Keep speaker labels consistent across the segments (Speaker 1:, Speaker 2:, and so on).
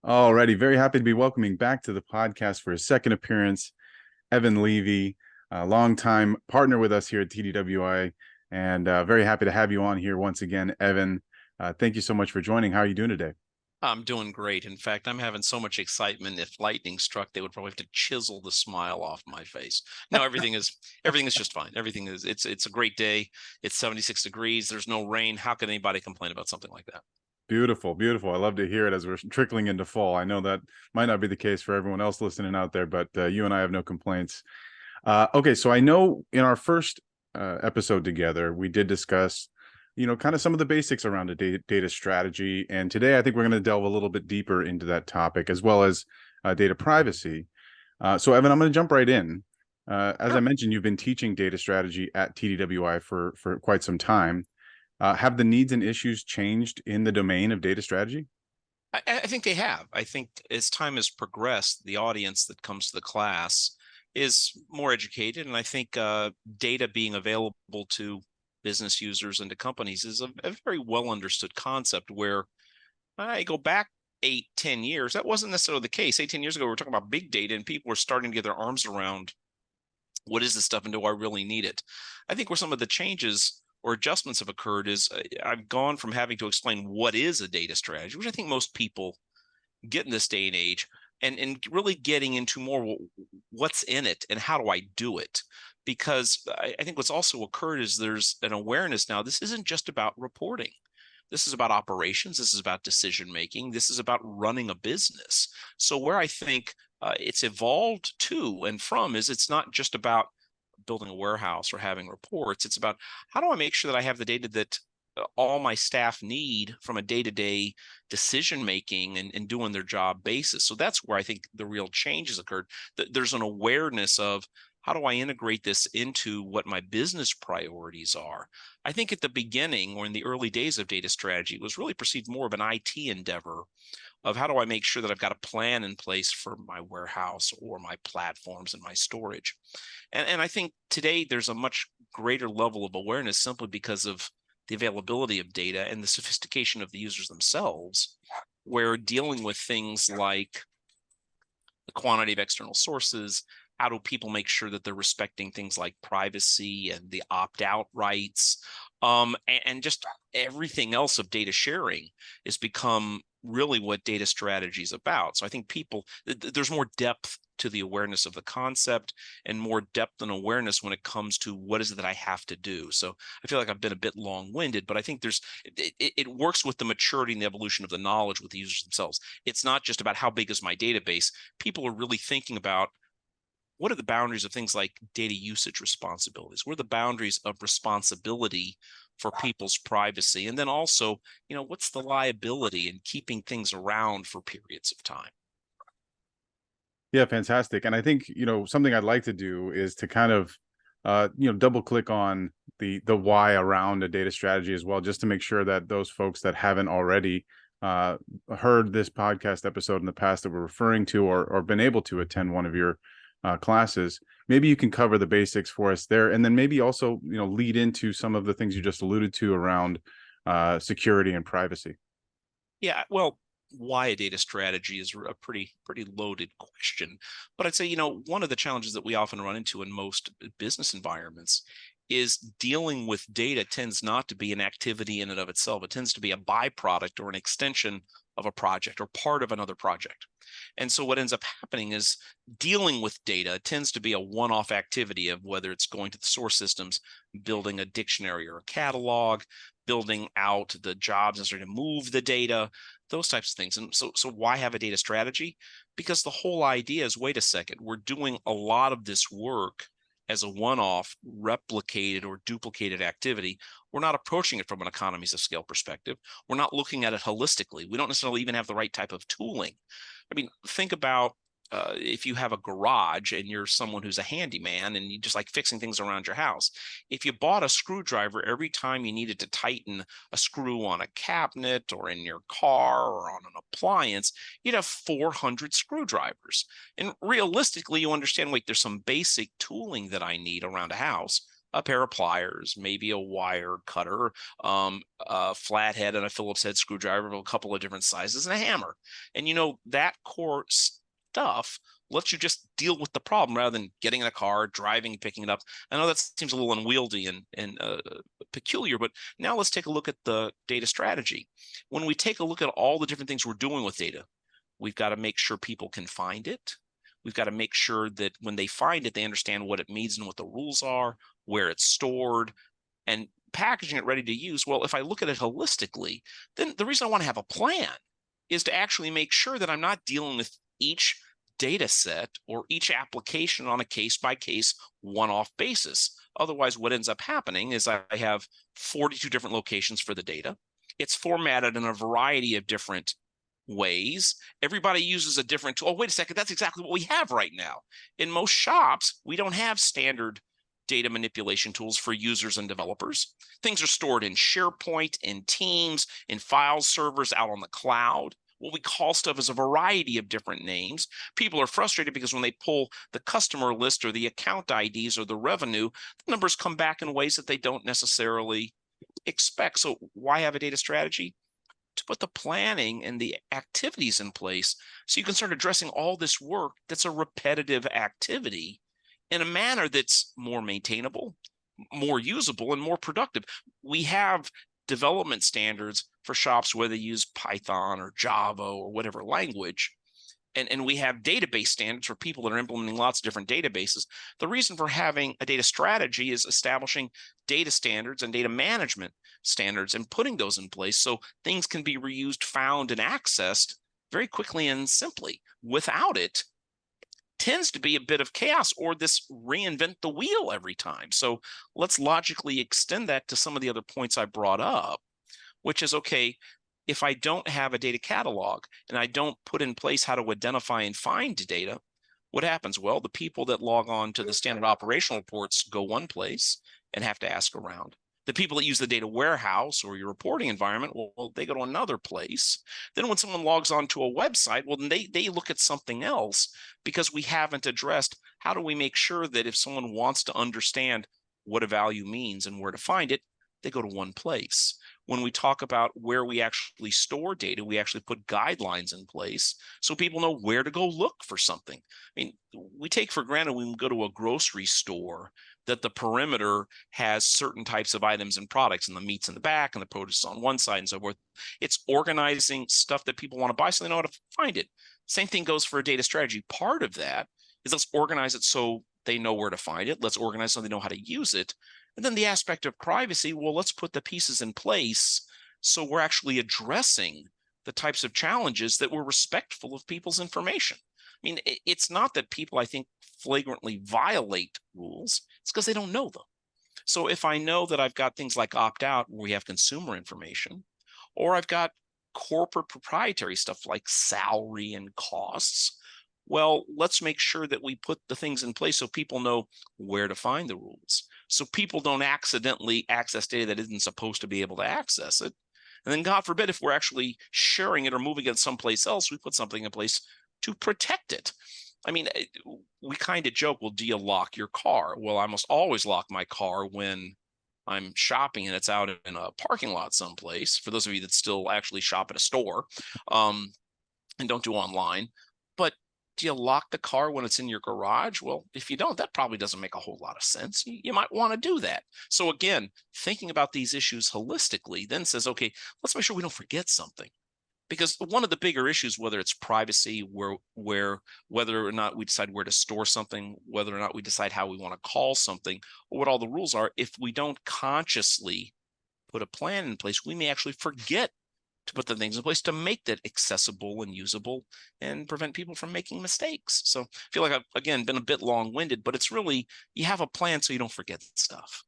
Speaker 1: Alrighty, very happy to be welcoming back to the podcast for his second appearance, Evan Levy, a longtime partner with us here at TDWI, and very happy to have you on here once again, Evan. Thank you so much for joining. How are you doing today?
Speaker 2: I'm doing great. In fact, I'm having so much excitement. If lightning struck, they would probably have to chisel the smile off my face. No, everything is just fine. Everything is it's a great day. It's 76 degrees. There's no rain. How can anybody complain about something like that?
Speaker 1: Beautiful, beautiful. I love to hear it as we're trickling into fall. I know that might not be the case for everyone else listening out there, but you and I have no complaints. Okay, so I know in our first episode together, we did discuss, kind of some of the basics around a data strategy. And today, I think we're going to delve a little bit deeper into that topic, as well as data privacy. So, Evan, I'm going to jump right in. As I
Speaker 2: Sure.
Speaker 1: mentioned, you've been teaching data strategy at TDWI for quite some time. Have the needs and issues changed in the domain of data strategy?
Speaker 2: I think they have. I think as time has progressed, the audience that comes to the class is more educated, and I think data being available to business users and to companies is a very well understood concept. Where I go back 8, 10 years, that wasn't necessarily the case. 8, 10 years ago, we were talking about big data, and people were starting to get their arms around what is this stuff and do I really need it? I think where some of the changes or adjustments have occurred is I've gone from having to explain what is a data strategy, which I think most people get in this day and age, and really getting into more what's in it and how do I do it. Because I think what's also occurred is there's an awareness now. This isn't just about reporting. This is about operations. This is about decision making. This is about running a business. So where I think it's evolved to and from is it's not just about building a warehouse or having reports. It's about how do I make sure that I have the data that all my staff need from a day-to-day decision making and doing their job basis. So that's where I think the real change has occurred. There's an awareness of how do I integrate this into what my business priorities are. I think at the beginning or in the early days of data strategy, it was really perceived more of an IT endeavor of how do I make sure that I've got a plan in place for my warehouse or my platforms and my storage. And I think today there's a much greater level of awareness simply because of the availability of data and the sophistication of the users themselves, where dealing with things like the quantity of external sources, how do people make sure that they're respecting things like privacy and the opt-out rights, and just everything else of data sharing has become really what data strategy is about. So I think there's more depth to the awareness of the concept and more depth and awareness when it comes to what is it that I have to do. So I feel like I've been a bit long-winded, but I think it works with the maturity and the evolution of the knowledge with the users themselves. It's not just about how big is my database. People are really thinking about what are the boundaries of things like data usage responsibilities? What are the boundaries of responsibility for people's privacy? And then also, what's the liability in keeping things around for periods of time?
Speaker 1: Yeah, fantastic. And I think, something I'd like to do is to kind of double click on the why around a data strategy as well, just to make sure that those folks that haven't already uh heard this podcast episode in the past that we're referring to or been able to attend one of your classes, maybe you can cover the basics for us there, and then maybe also, lead into some of the things you just alluded to around security and privacy.
Speaker 2: Yeah, well, why a data strategy is a pretty loaded question. But I'd say, one of the challenges that we often run into in most business environments is dealing with data tends not to be an activity in and of itself. It tends to be a byproduct or an extension of a project or part of another project. And so what ends up happening is dealing with data tends to be a one-off activity of whether it's going to the source systems, building a dictionary or a catalog, building out the jobs necessary to move the data, those types of things. And so why have a data strategy? Because the whole idea is, wait a second, we're doing a lot of this work as a one-off replicated or duplicated activity. We're not approaching it from an economies of scale perspective. We're not looking at it holistically. We don't necessarily even have the right type of tooling. I mean, think about if you have a garage and you're someone who's a handyman and you just like fixing things around your house. If you bought a screwdriver every time you needed to tighten a screw on a cabinet or in your car or on an appliance, you'd have 400 screwdrivers. And realistically, you understand, wait, there's some basic tooling that I need around a house. a pair of pliers, maybe a wire cutter, a flathead and a Phillips head screwdriver of a couple of different sizes, and a hammer. And that core stuff lets you just deal with the problem rather than getting in a car, driving, picking it up. I know that seems a little unwieldy and peculiar, but now let's take a look at the data strategy. When we take a look at all the different things we're doing with data, we've got to make sure people can find it. We've got to make sure that when they find it, they understand what it means and what the rules are, where it's stored, and packaging it ready to use. Well, if I look at it holistically, then the reason I want to have a plan is to actually make sure that I'm not dealing with each data set or each application on a case-by-case, one-off basis. Otherwise, what ends up happening is I have 42 different locations for the data. It's formatted in a variety of different ways. Everybody uses a different tool. Oh, wait a second, that's exactly what we have right now. In most shops, we don't have standard data manipulation tools for users and developers. Things are stored in SharePoint, in Teams, in file servers out on the cloud. What we call stuff is a variety of different names. People are frustrated because when they pull the customer list or the account IDs or the revenue, the numbers come back in ways that they don't necessarily expect. So why have a data strategy? To put the planning and the activities in place so you can start addressing all this work that's a repetitive activity in a manner that's more maintainable, more usable, and more productive. We have development standards for shops where they use Python or Java or whatever language. And we have database standards for people that are implementing lots of different databases. The reason for having a data strategy is establishing data standards and data management standards and putting those in place so things can be reused, found, and accessed very quickly and simply. Without it, tends to be a bit of chaos or this reinvent the wheel every time. So let's logically extend that to some of the other points I brought up, which is, okay, if I don't have a data catalog and I don't put in place how to identify and find data, what happens? Well, the people that log on to the standard operational reports go one place and have to ask around. The people that use the data warehouse or your reporting environment, well, they go to another place. Then when someone logs on to a website, well, then they look at something else because we haven't addressed how do we make sure that if someone wants to understand what a value means and where to find it, they go to one place. When we talk about where we actually store data, we actually put guidelines in place so people know where to go look for something. I mean, we take for granted when we go to a grocery store that the perimeter has certain types of items and products, and the meat's in the back and the produce on one side and so forth. It's organizing stuff that people want to buy so they know how to find it. Same thing goes for a data strategy. Part of that is let's organize it so they know where to find it. Let's organize so they know how to use it. And then the aspect of privacy, well, let's put the pieces in place so we're actually addressing the types of challenges that we're respectful of people's information. I mean, it's not that people, I think, flagrantly violate rules. It's because they don't know them. So if I know that I've got things like opt-out where we have consumer information, or I've got corporate proprietary stuff like salary and costs, well, let's make sure that we put the things in place so people know where to find the rules, so people don't accidentally access data that isn't supposed to be able to access it. And then, God forbid, if we're actually sharing it or moving it someplace else, we put something in place to protect it. I mean, we kind of joke, well, do you lock your car? Well, I must always lock my car when I'm shopping and it's out in a parking lot someplace, for those of you that still actually shop at a store and don't do online. But do you lock the car when it's in your garage? Well, if you don't, that probably doesn't make a whole lot of sense. You might want to do that. So again, thinking about these issues holistically then says, okay, let's make sure we don't forget something. Because one of the bigger issues, whether it's privacy, whether or not we decide where to store something, whether or not we decide how we want to call something, or what all the rules are, if we don't consciously put a plan in place, we may actually forget to put the things in place to make that accessible and usable and prevent people from making mistakes. So I feel like I've, again, been a bit long-winded, but it's really, you have a plan so you don't forget stuff.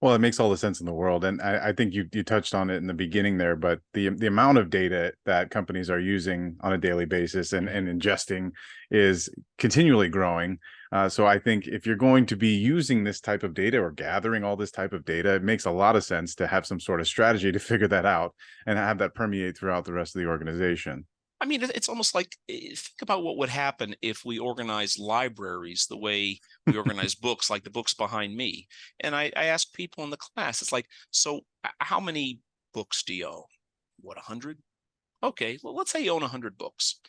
Speaker 1: Well, it makes all the sense in the world, and I think you touched on it in the beginning there. But the amount of data that companies are using on a daily basis and ingesting is continually growing. So I think if you're going to be using this type of data or gathering all this type of data, it makes a lot of sense to have some sort of strategy to figure that out and have that permeate throughout the rest of the organization.
Speaker 2: I mean, it's almost like think about what would happen if we organized libraries the way we organize books, like the books behind me. And I ask people in the class, it's like, so how many books do you own? What, 100? Okay, well, let's say you own 100 books.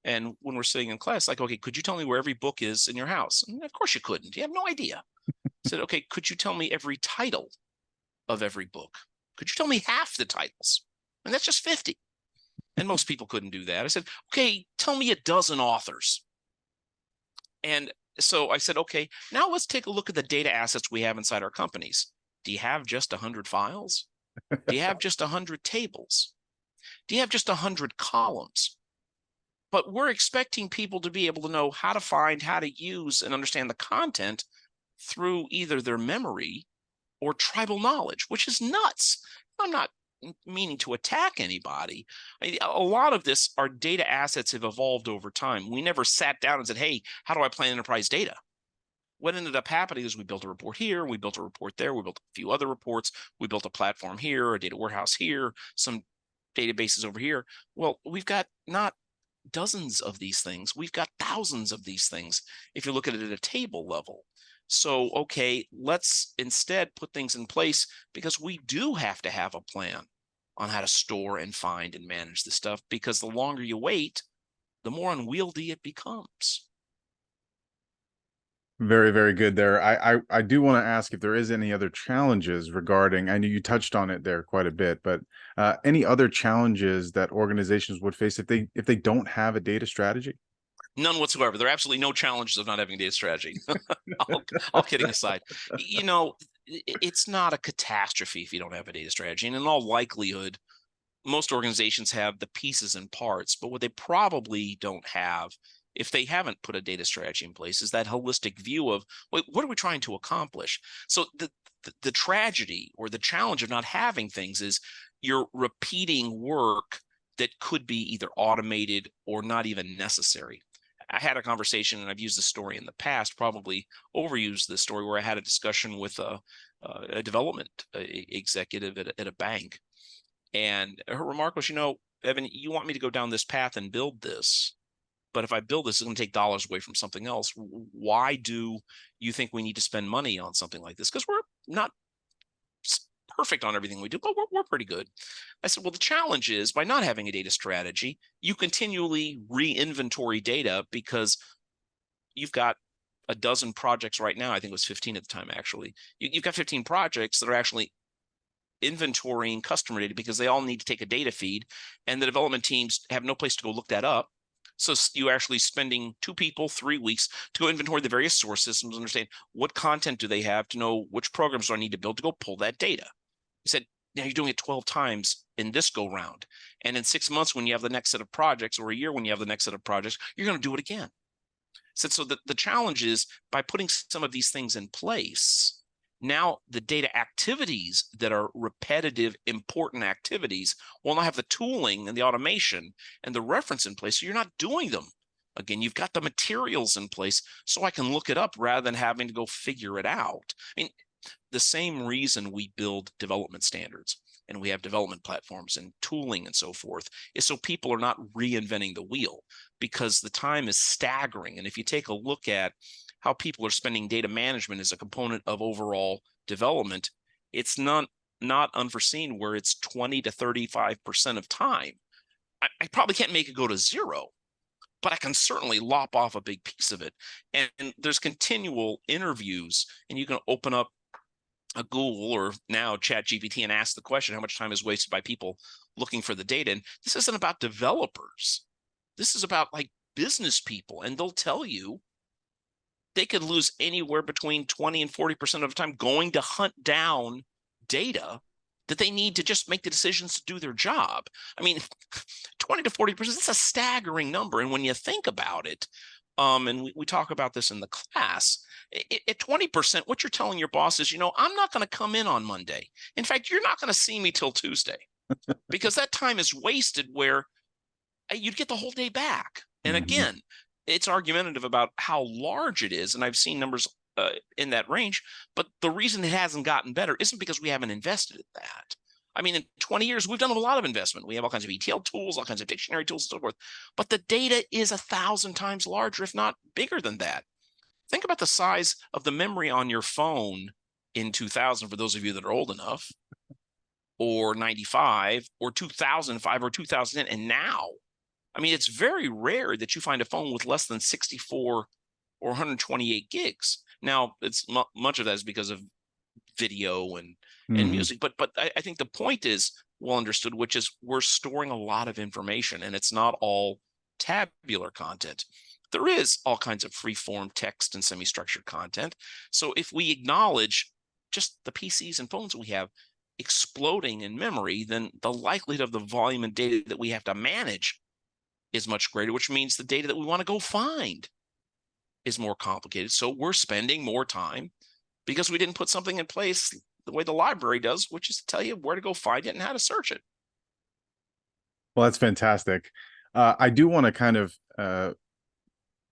Speaker 2: And when we're sitting in class, like, okay, could you tell me where every book is in your house? And of course you couldn't. You have no idea. I said, okay, could you tell me every title of every book? Could you tell me half the titles? And that's just 50. And most people couldn't do that. I said, okay, tell me a dozen authors. And so I said, okay, now let's take a look at the data assets we have inside our companies. Do you have just 100 files? Do you have just 100 tables? Do you have just 100 columns? But we're expecting people to be able to know how to find, how to use, and understand the content through either their memory or tribal knowledge, which is nuts. I'm not meaning to attack anybody. A lot of this, our data assets have evolved over time. We never sat down and said, hey, how do I plan enterprise data? What ended up happening is we built a report here, we built a report there, we built a few other reports, we built a platform here, a data warehouse here, some databases over here. Well, we've got not dozens of these things. We've got thousands of these things if you look at it at a table level. So, okay, let's instead put things in place because we do have to have a plan on how to store and find and manage this stuff, because the longer you wait, the more unwieldy it becomes.
Speaker 1: Very, very good there. I do want to ask if there is any other challenges regarding, I know you touched on it there quite a bit, but any other challenges that organizations would face if they don't have a data strategy?
Speaker 2: None whatsoever. There are absolutely no challenges of not having a data strategy. all kidding aside, you know, it's not a catastrophe if you don't have a data strategy. And in all likelihood, most organizations have the pieces and parts, but what they probably don't have, if they haven't put a data strategy in place, is that holistic view of, wait, what are we trying to accomplish? So the tragedy or the challenge of not having things is you're repeating work that could be either automated or not even necessary. I had a conversation, and I've used this story in the past, probably overused this story, where I had a discussion with a development executive at a bank. And her remark was, Evan, you want me to go down this path and build this, but if I build this, it's going to take dollars away from something else. Why do you think we need to spend money on something like this? Because we're not perfect on everything we do, but we're pretty good. I said, well, the challenge is by not having a data strategy, you continually re-inventory data because you've got a dozen projects right now. I think it was 15 at the time, actually. You've got 15 projects that are actually inventorying customer data because they all need to take a data feed, and the development teams have no place to go look that up. So you're actually spending 2 people, 3 weeks to go inventory the various source systems, understand what content do they have to know which programs do I need to build to go pull that data. He said, now you're doing it 12 times in this go round. And in 6 months, when you have the next set of projects, or a year when you have the next set of projects, you're going to do it again. Said, so the challenge is by putting some of these things in place, now the data activities that are repetitive, important activities will not have the tooling and the automation and the reference in place. So you're not doing them. Again, you've got the materials in place so I can look it up rather than having to go figure it out. I mean, the same reason we build development standards and we have development platforms and tooling and so forth is so people are not reinventing the wheel, because the time is staggering. And if you take a look at how people are spending data management as a component of overall development, it's not unforeseen where it's 20 to 35% of time. I probably can't make it go to zero, but I can certainly lop off a big piece of it. And there's continual interviews, and you can open up a Google or now ChatGPT and ask the question, how much time is wasted by people looking for the data? And this isn't about developers. This is about like business people, and they'll tell you they could lose anywhere between 20 and 40% of the time going to hunt down data that they need to just make the decisions to do their job. I mean, 20 to 40%, that's a staggering number. And when you think about it, and we talk about this in the class, at 20%, what you're telling your boss is, I'm not going to come in on Monday. In fact, you're not going to see me till Tuesday, because that time is wasted where you'd get the whole day back. And again, it's argumentative about how large it is. And I've seen numbers in that range, but the reason it hasn't gotten better isn't because we haven't invested in that. I mean, in 20 years, we've done a lot of investment. We have all kinds of ETL tools, all kinds of dictionary tools, and so forth. But the data is 1,000 times larger, if not bigger than that. Think about the size of the memory on your phone in 2000, for those of you that are old enough, or 95, or 2005, or 2010. And now, I mean, it's very rare that you find a phone with less than 64 or 128 gigs. Now, it's much of that is because of video and
Speaker 1: Hmm.
Speaker 2: music, but I think the point is well understood, which is we're storing a lot of information, and it's not all tabular content. There is all kinds of free form text and semi-structured content. So if we acknowledge just the PCs and phones we have exploding in memory, then the likelihood of the volume and data that we have to manage is much greater, which means the data that we want to go find is more complicated. So we're spending more time because we didn't put something in place the way the library does, which is to tell you where to go find it and how to search it.
Speaker 1: Well, that's fantastic. I do want to kind of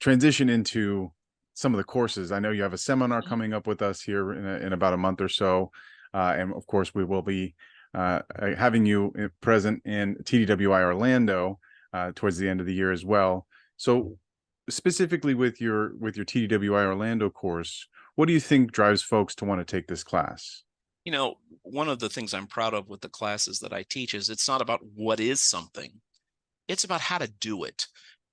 Speaker 1: transition into some of the courses. I know you have a seminar
Speaker 2: Mhm.
Speaker 1: coming up with us here in about a month or so. And of course, we will be having you present in TDWI Orlando towards the end of the year as well. So specifically with your TDWI Orlando course, what do you think drives folks to want to take this class?
Speaker 2: You know, one of the things I'm proud of with the classes that I teach is it's not about what is something, it's about how to do it.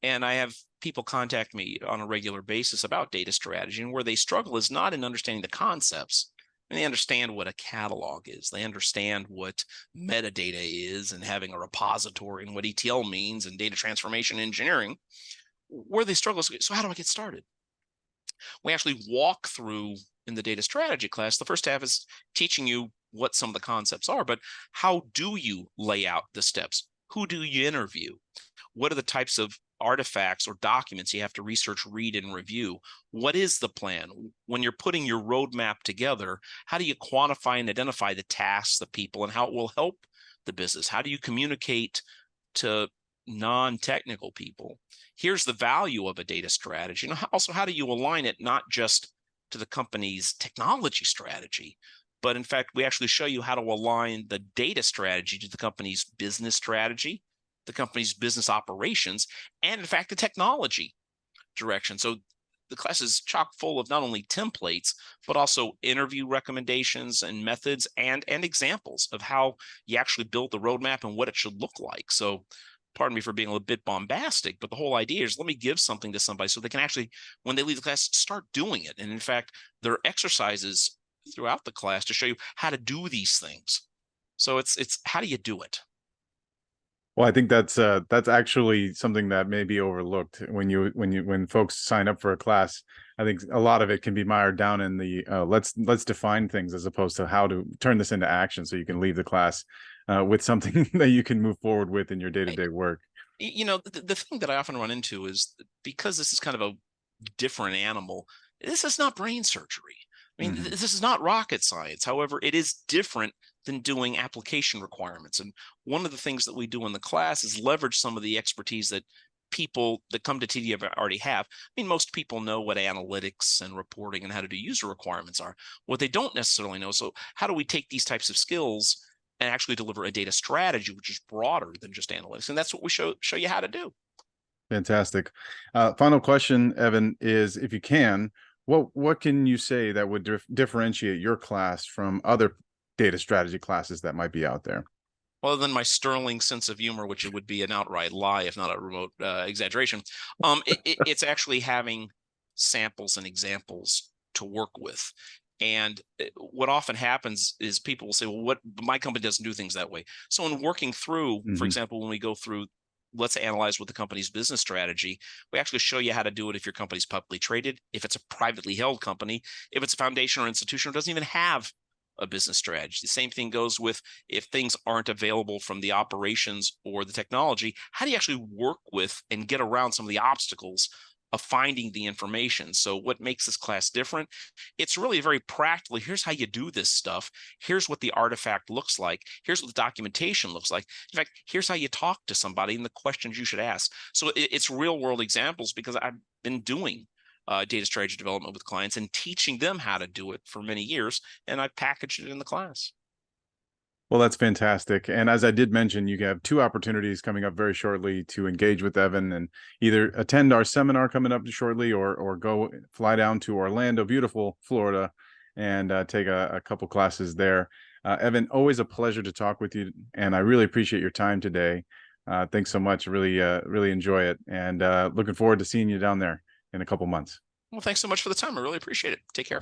Speaker 2: And I have people contact me on a regular basis about data strategy, and where they struggle is not in understanding the concepts. And they understand what a catalog is. They understand what metadata is and having a repository and what ETL means and data transformation engineering. Where they struggle is, so how do I get started? We actually walk through in the data strategy class. The first half is teaching you what some of the concepts are, but how do you lay out the steps? Who do you interview? What are the types of artifacts or documents you have to research, read, and review? What is the plan? When you're putting your roadmap together, how do you quantify and identify the tasks, the people, and how it will help the business? How do you communicate to non-technical people? Here's the value of a data strategy. And also, how do you align it not just to the company's technology strategy, but in fact, we actually show you how to align the data strategy to the company's business strategy, the company's business operations, and in fact, the technology direction. So the class is chock full of not only templates, but also interview recommendations and methods and examples of how you actually build the roadmap and what it should look like. So pardon me for being a little bit bombastic, but the whole idea is let me give something to somebody so they can actually, when they leave the class, start doing it. And in fact, there are exercises throughout the class to show you how to do these things. So it's how do you do it?
Speaker 1: Well, I think that's actually something that may be overlooked when folks sign up for a class. I think a lot of it can be mired down in the let's define things as opposed to how to turn this into action so you can leave the class with something that you can move forward with in your day-to-day work.
Speaker 2: You know, the thing that I often run into is because this is kind of a different animal, this is not brain surgery. I mean,
Speaker 1: Hmm.
Speaker 2: this is not rocket science. However, it is different than doing application requirements. And one of the things that we do in the class is leverage some of the expertise that people that come to TD already have. I mean, most people know what analytics and reporting and how to do user requirements are. What they don't necessarily know. So how do we take these types of skills and actually deliver a data strategy, which is broader than just analytics? And that's what we show you how to do.
Speaker 1: Fantastic. Final question, Evan, is if you can, what can you say that would differentiate your class from other data strategy classes that might be out there?
Speaker 2: Other than my sterling sense of humor, which it would be an outright lie, if not a remote exaggeration, it's actually having samples and examples to work with. And what often happens is people will say, well, what my company doesn't do things that way. So in working through, for
Speaker 1: Hmm.
Speaker 2: example, when we go through, let's analyze what the company's business strategy, we actually show you how to do it if your company's publicly traded, if it's a privately held company, if it's a foundation or institution or doesn't even have a business strategy. The same thing goes with if things aren't available from the operations or the technology, how do you actually work with and get around some of the obstacles of finding the information? So what makes this class different? It's really very practical. Here's how you do this stuff. Here's what the artifact looks like. Here's what the documentation looks like. In fact, here's how you talk to somebody and the questions you should ask. So it's real world examples because I've been doing data strategy development with clients and teaching them how to do it for many years, and I packaged it in the class.
Speaker 1: Well, that's fantastic. And as I did mention, you have two opportunities coming up very shortly to engage with Evan and either attend our seminar coming up shortly, or go fly down to Orlando, beautiful Florida, and take a couple classes there. Evan, always a pleasure to talk with you, and I really appreciate your time today. Thanks so much. Really enjoy it, and looking forward to seeing you down there in a couple months.
Speaker 2: Well, thanks so much for the time. I really appreciate it. Take care.